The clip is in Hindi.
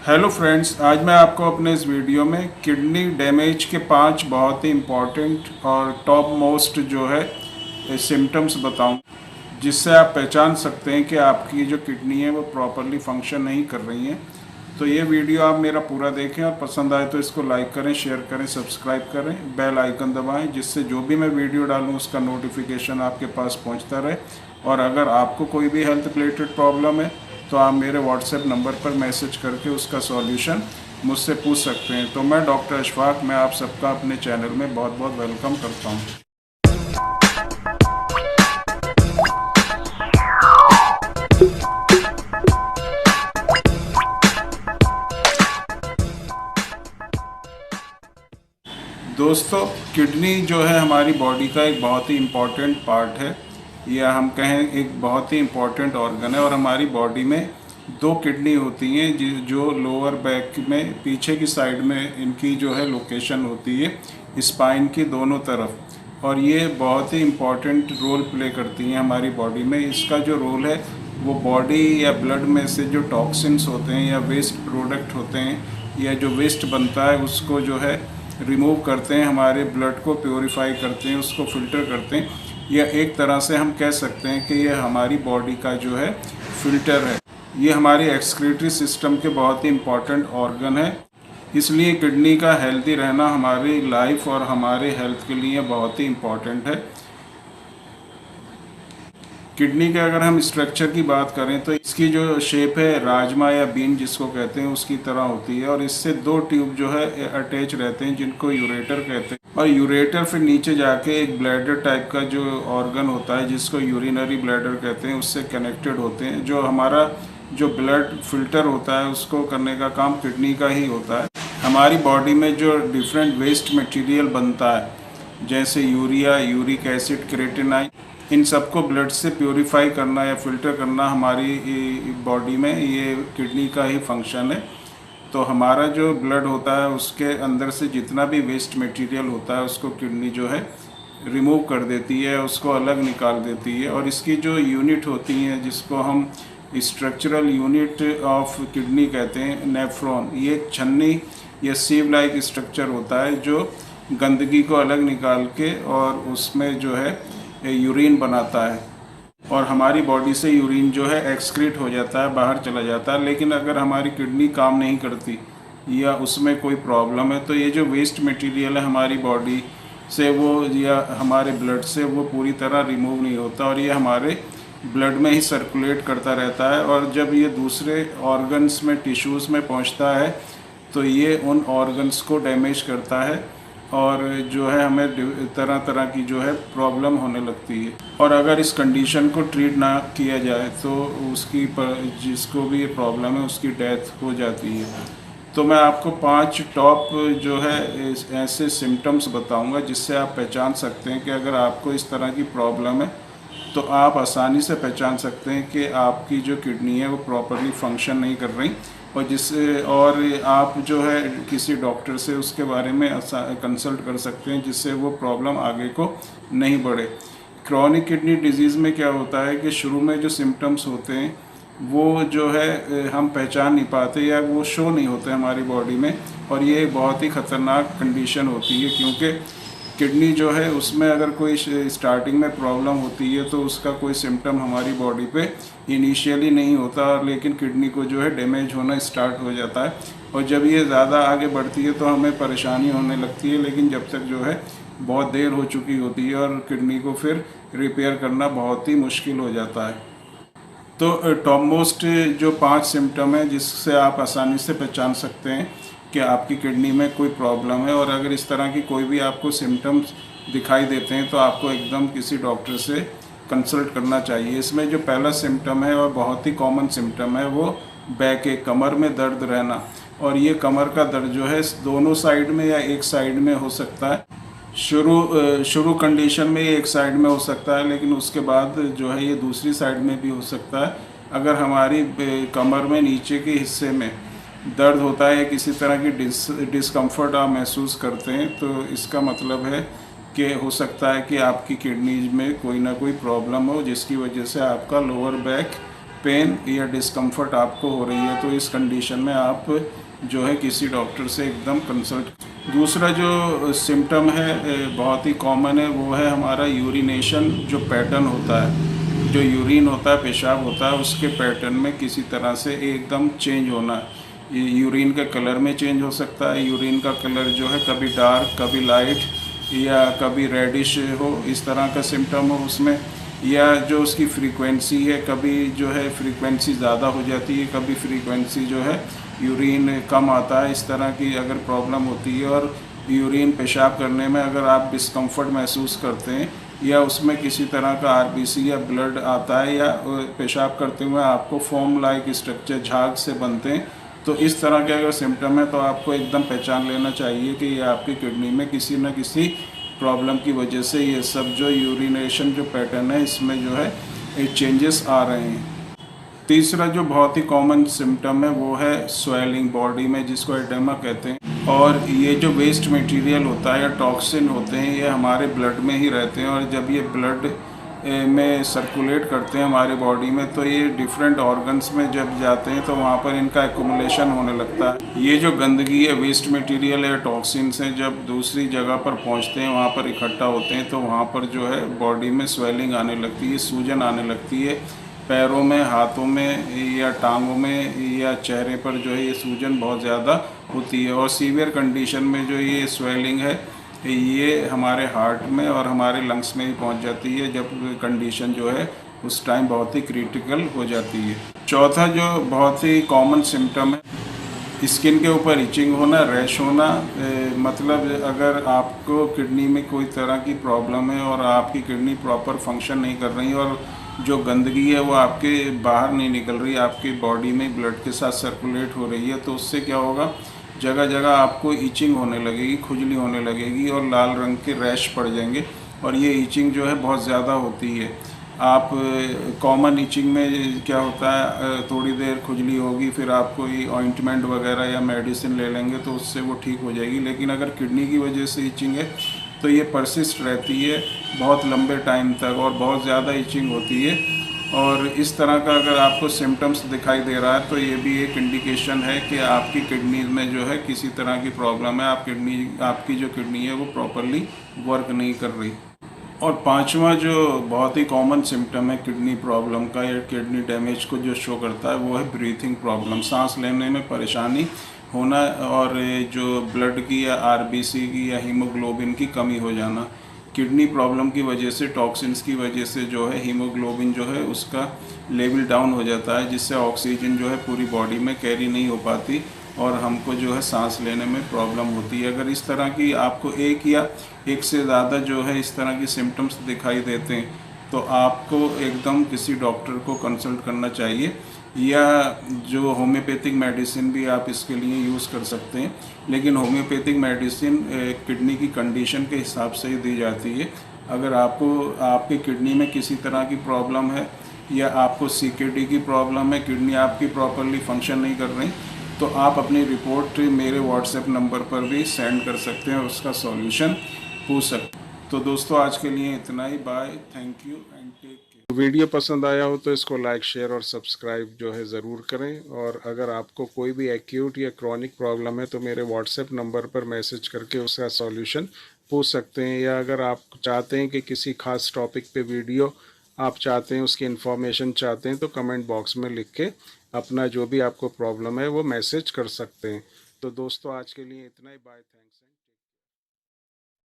हेलो फ्रेंड्स, आज मैं आपको अपने इस वीडियो में किडनी डैमेज के 5 बहुत ही इम्पॉर्टेंट और टॉप मोस्ट जो है सिम्टम्स बताऊं, जिससे आप पहचान सकते हैं कि आपकी जो किडनी है वो प्रॉपरली फंक्शन नहीं कर रही है। तो ये वीडियो आप मेरा पूरा देखें और पसंद आए तो इसको लाइक करें, शेयर करें, सब्सक्राइब करें, बेल आइकन दबाएं, जिससे जो भी मैं वीडियो डालूं उसका नोटिफिकेशन आपके पास पहुंचता रहे। और अगर आपको कोई भी हेल्थ रिलेटेड प्रॉब्लम है तो आप मेरे व्हाट्सएप नंबर पर मैसेज करके उसका सॉल्यूशन मुझसे पूछ सकते हैं। तो मैं डॉक्टर अशफाक, मैं आप सबका अपने चैनल में बहुत बहुत वेलकम करता हूं। दोस्तों, किडनी जो है हमारी बॉडी का एक बहुत ही इम्पॉर्टेंट पार्ट है, या हम कहें एक बहुत ही इम्पॉर्टेंट ऑर्गन है। और हमारी बॉडी में 2 किडनी होती हैं जो लोअर बैक में पीछे की साइड में इनकी जो है लोकेशन होती है, स्पाइन की दोनों तरफ। और ये बहुत ही इम्पॉर्टेंट रोल प्ले करती हैं हमारी बॉडी में। इसका जो रोल है वो बॉडी या ब्लड में से जो टॉक्सिन्स होते हैं या वेस्ट प्रोडक्ट होते हैं या जो वेस्ट बनता है उसको जो है रिमूव करते हैं, हमारे ब्लड को प्योरीफाई करते हैं, उसको फिल्टर करते हैं। या एक तरह से हम कह सकते हैं कि ये हमारी बॉडी का जो है फिल्टर है। ये हमारी एक्सक्रीटरी सिस्टम के बहुत ही इम्पॉर्टेंट ऑर्गन है। इसलिए किडनी का हेल्दी रहना हमारी लाइफ और हमारे हेल्थ के लिए बहुत ही इम्पॉर्टेंट है। किडनी के अगर हम स्ट्रक्चर की बात करें तो इसकी जो शेप है राजमा या बीन जिसको कहते हैं उसकी तरह होती है। और इससे 2 ट्यूब जो है अटैच रहते हैं जिनको यूरेटर कहते हैं। और यूरेटर फिर नीचे जाके एक ब्लैडर टाइप का जो ऑर्गन होता है जिसको यूरिनरी ब्लैडर कहते हैं, उससे कनेक्टेड होते हैं। जो हमारा जो ब्लड फिल्टर होता है उसको करने का काम किडनी का ही होता है। हमारी बॉडी में जो डिफरेंट वेस्ट मटेरियल बनता है जैसे यूरिया, यूरिक एसिड, क्रेटिनाइन, इन सबको ब्लड से प्योरीफाई करना या फिल्टर करना हमारी बॉडी में ये किडनी का ही फंक्शन है। तो हमारा जो ब्लड होता है उसके अंदर से जितना भी वेस्ट मटेरियल होता है उसको किडनी जो है रिमूव कर देती है, उसको अलग निकाल देती है। और इसकी जो यूनिट होती है जिसको हम स्ट्रक्चरल यूनिट ऑफ किडनी कहते हैं, नेफ्रॉन, ये एक छन्नी या सीव लाइक स्ट्रक्चर होता है जो गंदगी को अलग निकाल के और उसमें जो है यूरिन बनाता है। और हमारी बॉडी से यूरिन जो है एक्सक्रीट हो जाता है, बाहर चला जाता है। लेकिन अगर हमारी किडनी काम नहीं करती या उसमें कोई प्रॉब्लम है तो ये जो वेस्ट मटेरियल है हमारी बॉडी से वो या हमारे ब्लड से वो पूरी तरह रिमूव नहीं होता और ये हमारे ब्लड में ही सर्कुलेट करता रहता है। और जब ये दूसरे ऑर्गन्स में, टिश्यूज़ में पहुंचता है तो ये उन ऑर्गन्स को डैमेज करता है और जो है हमें तरह तरह की जो है प्रॉब्लम होने लगती है। और अगर इस कंडीशन को ट्रीट ना किया जाए तो उसकी जिसको भी ये प्रॉब्लम है उसकी डेथ हो जाती है। तो मैं आपको 5 टॉप जो है ऐसे सिम्टम्स बताऊंगा जिससे आप पहचान सकते हैं कि अगर आपको इस तरह की प्रॉब्लम है तो आप आसानी से पहचान सकते हैं कि आपकी जो किडनी है वो प्रॉपरली फंक्शन नहीं कर रही। और आप जो है किसी डॉक्टर से उसके बारे में कंसल्ट कर सकते हैं जिससे वो प्रॉब्लम आगे को नहीं बढ़े। क्रॉनिक किडनी डिजीज़ में क्या होता है कि शुरू में जो सिम्टम्स होते हैं वो जो है हम पहचान नहीं पाते या वो शो नहीं होते हमारी बॉडी में। और ये बहुत ही ख़तरनाक कंडीशन होती है क्योंकि किडनी जो है उसमें अगर कोई स्टार्टिंग में प्रॉब्लम होती है तो उसका कोई सिम्टम हमारी बॉडी पे इनिशियली नहीं होता, लेकिन किडनी को जो है डैमेज होना स्टार्ट हो जाता है। और जब ये ज़्यादा आगे बढ़ती है तो हमें परेशानी होने लगती है, लेकिन जब तक जो है बहुत देर हो चुकी होती है और किडनी को फिर रिपेयर करना बहुत ही मुश्किल हो जाता है। तो टॉप मोस्ट जो 5 सिम्टम है जिससे आप आसानी से पहचान सकते हैं कि आपकी किडनी में कोई प्रॉब्लम है। और अगर इस तरह की कोई भी आपको सिम्टम्स दिखाई देते हैं तो आपको एकदम किसी डॉक्टर से कंसल्ट करना चाहिए। इसमें जो पहला सिम्टम है और बहुत ही कॉमन सिम्टम है वो बैक एक, कमर में दर्द रहना। और ये कमर का दर्द जो है दोनों साइड में या एक साइड में हो सकता है। शुरू कंडीशन में ये एक साइड में हो सकता है, लेकिन उसके बाद जो है ये दूसरी साइड में भी हो सकता है। अगर हमारी कमर में नीचे के हिस्से में दर्द होता है या किसी तरह की डिस्कम्फर्ट आप महसूस करते हैं तो इसका मतलब है कि हो सकता है कि आपकी किडनी में कोई ना कोई प्रॉब्लम हो जिसकी वजह से आपका लोअर बैक पेन या डिस्कम्फर्ट आपको हो रही है तो इस कंडीशन में आप जो है किसी डॉक्टर से एकदम कंसल्ट। दूसरा जो सिम्टम है बहुत ही कॉमन है, वो है हमारा यूरिनेशन जो पैटर्न होता है, जो यूरिन होता है, पेशाब होता है, उसके पैटर्न में किसी तरह से एकदम चेंज होना। ये यूरिन के कलर में चेंज हो सकता है, यूरिन का कलर जो है कभी डार्क कभी लाइट या कभी रेडिश हो, इस तरह का सिम्टम हो उसमें। या जो उसकी फ्रीक्वेंसी है, कभी जो है फ्रीक्वेंसी ज़्यादा हो जाती है, कभी फ्रीक्वेंसी जो है यूरिन कम आता है, इस तरह की अगर प्रॉब्लम होती है। और यूरिन पेशाब करने में अगर आप डिस्कम्फर्ट महसूस करते हैं या उसमें किसी तरह का आरबीसी या ब्लड आता है या पेशाब करते हुए आपको फोम लाइक स्ट्रक्चर झाग से बनते हैं, तो इस तरह के अगर सिम्टम है तो आपको एकदम पहचान लेना चाहिए कि ये आपकी किडनी में किसी न किसी प्रॉब्लम की वजह से ये सब जो यूरिनेशन जो पैटर्न है इसमें जो है चेंजेस आ रहे हैं। तीसरा जो बहुत ही कॉमन सिम्टम है वो है स्वेलिंग बॉडी में, जिसको एडेमा कहते हैं। और ये जो वेस्ट मटेरियल होता है या टॉक्सिन होते हैं ये हमारे ब्लड में ही रहते हैं, और जब ये ब्लड में सर्कुलेट करते हैं हमारे बॉडी में तो ये डिफरेंट ऑर्गन्स में जब जाते हैं तो वहाँ पर इनका एक्युमुलेशन होने लगता है। ये जो गंदगी है, वेस्ट मटेरियल या टॉक्सिन्स हैं, जब दूसरी जगह पर पहुँचते हैं वहाँ पर इकट्ठा होते हैं तो वहाँ पर जो है बॉडी में स्वेलिंग आने लगती है, सूजन आने लगती है। पैरों में, हाथों में या टांगों में या चेहरे पर जो है ये सूजन बहुत ज़्यादा होती है। और सीवियर कंडीशन में जो ये स्वेलिंग है ये हमारे हार्ट में और हमारे लंग्स में ही पहुंच जाती है, जब कंडीशन जो है उस टाइम बहुत ही क्रिटिकल हो जाती है। चौथा जो बहुत ही कॉमन सिम्टम है, स्किन के ऊपर इचिंग होना, रैश होना। मतलब अगर आपको किडनी में कोई तरह की प्रॉब्लम है और आपकी किडनी प्रॉपर फंक्शन नहीं कर रही और जो गंदगी है वो आपके बाहर नहीं निकल रही, आपकी बॉडी में ब्लड के साथ सर्कुलेट हो रही है, तो उससे क्या होगा, जगह जगह आपको इचिंग होने लगेगी, खुजली होने लगेगी और लाल रंग के रैश पड़ जाएंगे। और ये इचिंग जो है बहुत ज़्यादा होती है। आप कॉमन इचिंग में क्या होता है, थोड़ी देर खुजली होगी, फिर आप कोई ऑइंटमेंट वगैरह या मेडिसिन ले लेंगे तो उससे वो ठीक हो जाएगी। लेकिन अगर किडनी की वजह से इचिंग है तो ये परसिस्ट रहती है बहुत लंबे टाइम तक और बहुत ज़्यादा इचिंग होती है। और इस तरह का अगर आपको सिम्टम्स दिखाई दे रहा है तो ये भी एक इंडिकेशन है कि आपकी किडनी में जो है किसी तरह की प्रॉब्लम है, आपकी जो किडनी है वो प्रॉपरली वर्क नहीं कर रही। और पांचवा जो बहुत ही कॉमन सिम्टम है किडनी प्रॉब्लम का या किडनी डैमेज को जो शो करता है वो है ब्रीथिंग प्रॉब्लम, सांस लेने में परेशानी होना और जो ब्लड की या आरबीसी की या हीमोग्लोबिन की कमी हो जाना। किडनी प्रॉब्लम की वजह से, टॉक्सिन्स की वजह से जो है हीमोग्लोबिन जो है उसका लेवल डाउन हो जाता है, जिससे ऑक्सीजन जो है पूरी बॉडी में कैरी नहीं हो पाती और हमको जो है सांस लेने में प्रॉब्लम होती है। अगर इस तरह की आपको एक या एक से ज़्यादा जो है इस तरह की सिम्टम्स दिखाई देते हैं तो आपको एकदम किसी डॉक्टर को कंसल्ट करना चाहिए, या जो होम्योपैथिक मेडिसिन भी आप इसके लिए यूज़ कर सकते हैं। लेकिन होम्योपैथिक मेडिसिन किडनी की कंडीशन के हिसाब से ही दी जाती है। अगर आपको आपकी किडनी में किसी तरह की प्रॉब्लम है या आपको सीकेडी की प्रॉब्लम है, किडनी आपकी प्रॉपरली फंक्शन नहीं कर रही, तो आप अपनी रिपोर्ट मेरे व्हाट्सएप नंबर पर भी सेंड कर सकते हैं और उसका सॉल्यूशन पूछ सकते हैं। तो दोस्तों आज के लिए इतना ही। Bye, thank you and take care. Video पसंद आया हो तो इसको लाइक, शेयर और सब्सक्राइब जो है ज़रूर करें। और अगर आपको कोई भी एक्यूट या क्रॉनिक प्रॉब्लम है तो मेरे व्हाट्सएप नंबर पर मैसेज करके उसका सॉल्यूशन पूछ सकते हैं। या अगर आप चाहते हैं कि किसी खास टॉपिक पे वीडियो आप चाहते हैं, उसकी इन्फॉर्मेशन चाहते हैं, तो कमेंट बॉक्स में लिख के अपना जो भी आपको प्रॉब्लम है वो मैसेज कर सकते हैं। तो दोस्तों आज के लिए इतना ही। Bye, thanks.